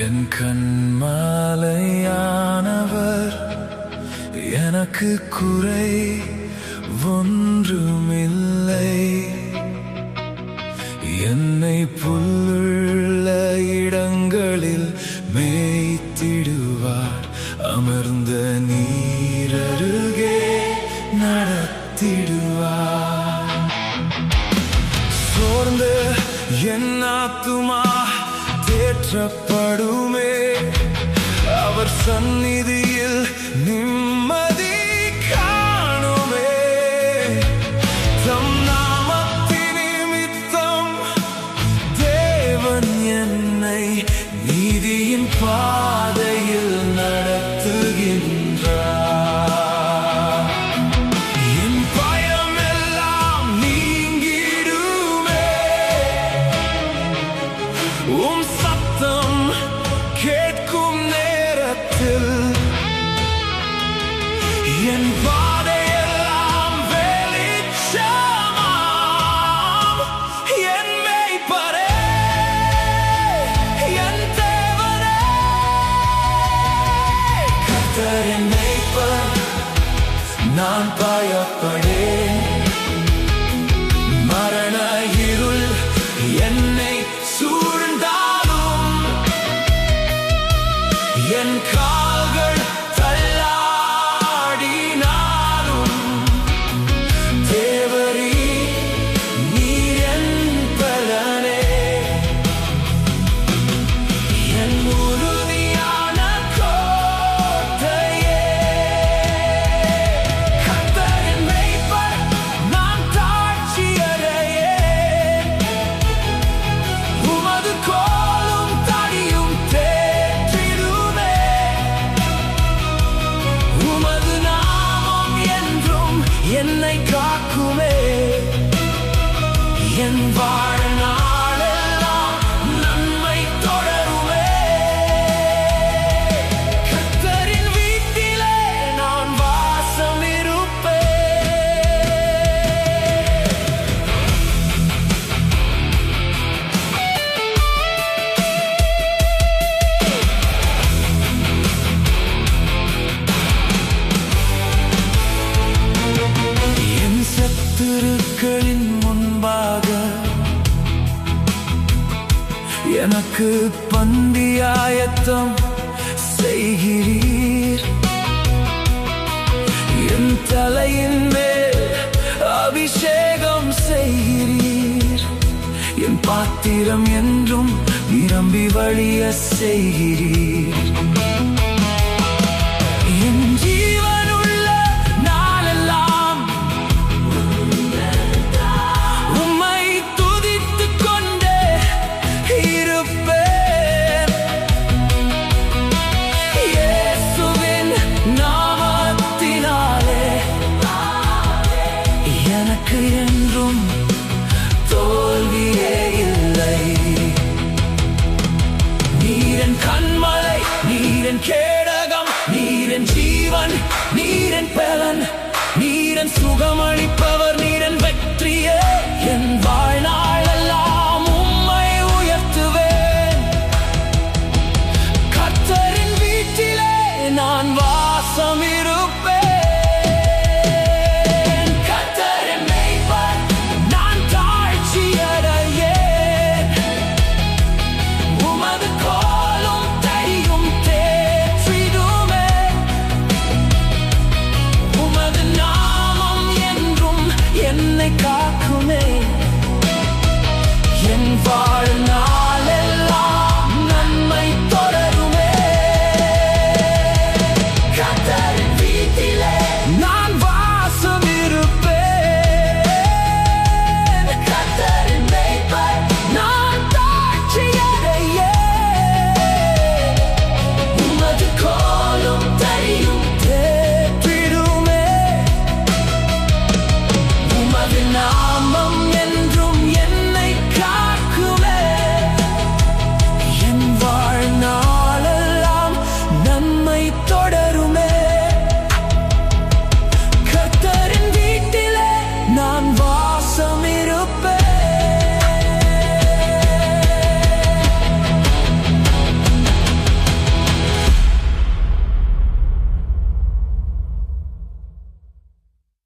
என் கண்மாலையானவர் எனக்கு குறை ஒன்றுமில்லை. என்னை புல்லுள்ள இடங்களில் மேய்த்திடுவார், அமர்ந்த நீரருகே நடத்திடுவார். சோர்ந்து என் ஆத்துமா தேற்றப்படுமே, அவர் சந்நிதியில் நிம்மதி காணுமே. தம் நாமத்தின் நிமித்தம் தேவன் என்னை நீதியின் பாதையில் நடத்துகின்றார். என் பயம் எல்லாம் நீங்கிடுமே, உம் சத்தம் கேட்கும் நேரத்தில் என் பாதையெல்லாம் வெளிச்சமாம். என் மேய்ப்பரே, என் தேவனே, கர்த்தர் என் மேய்ப்பர், நான் பயப்படேன். மரண இருள் என்னை சூழ்ந்தாலும், என் கால்கள் தள்ளாடினாலும், தேவரீர் நீர் என் பலனே. என் உறுதியான கோட்டையே, கர்த்தர் என் மேய்ப்பர், நான் தாழ்ச்சியடையேன். உமது கோலும் தடியும் தேற்றிடுமே, உமது நாமம் என்றும் என்னை காக்குமே. என் வாழ்நாளெல்லாம் நன்மை தொடருமே, கர்த்தரின் வீட்டிலே நான் வாசம் இருப்பேன். என் சத்துருக்களின் முன்பாக எனக்கு பந்தியாயத்தம் செய்கிறீர். என் தலையின் மேல் அபிஷேகம் செய்கிறீர். என் பாத்திரம் என்றும் நிரம்பி வழிய செய்கிறீர். என் ஜீவனுள்ள நாளெல்லாம் உம்மை துதித்துக் கொண்டே இருப்பேன். இயேசுவின் நாமத்தினாலே எனக்கு என்றும் தோல்வியே இல்லை. நீரன் கண்மலை, நீரன் கேடகம், நீரன் ஜீவன், நீரன் பலன், நீரன் சுகமளிப்பவர், நீரன் வெற்றியே. என் வாழ்நாளெல்லாம் உம்மை உயர்த்துவேன். கர்த்தரின் வீட்டிலே நான் வாசம் இருப்பேன். கர்த்தரின் மேய்ப்பர், நான் தாழ்ச்சியடையேன். உமது கோலும் தடியும் தேற்றிடுமே, உமது நாமம் என்றும் என்னை காக்குமே. என் வாழ்நாளெல்லாம் நன்மை தொடருமே, கர்த்தரின் வீட்டிலே நான் வாசம் இருப்பேன். கர்த்தரின் மேய்ப்பர், நான் தாழ்ச்சியடையேன். உமது கோலும் தடியும் தேற்றிடுமே, உமது நாமம் என்றும் என்னை காக்குமே. என் வாழ்நாளெல்லாம் நன்மை தொடருமே, கர்த்தரின் வீட்டிலே நான் வாசம்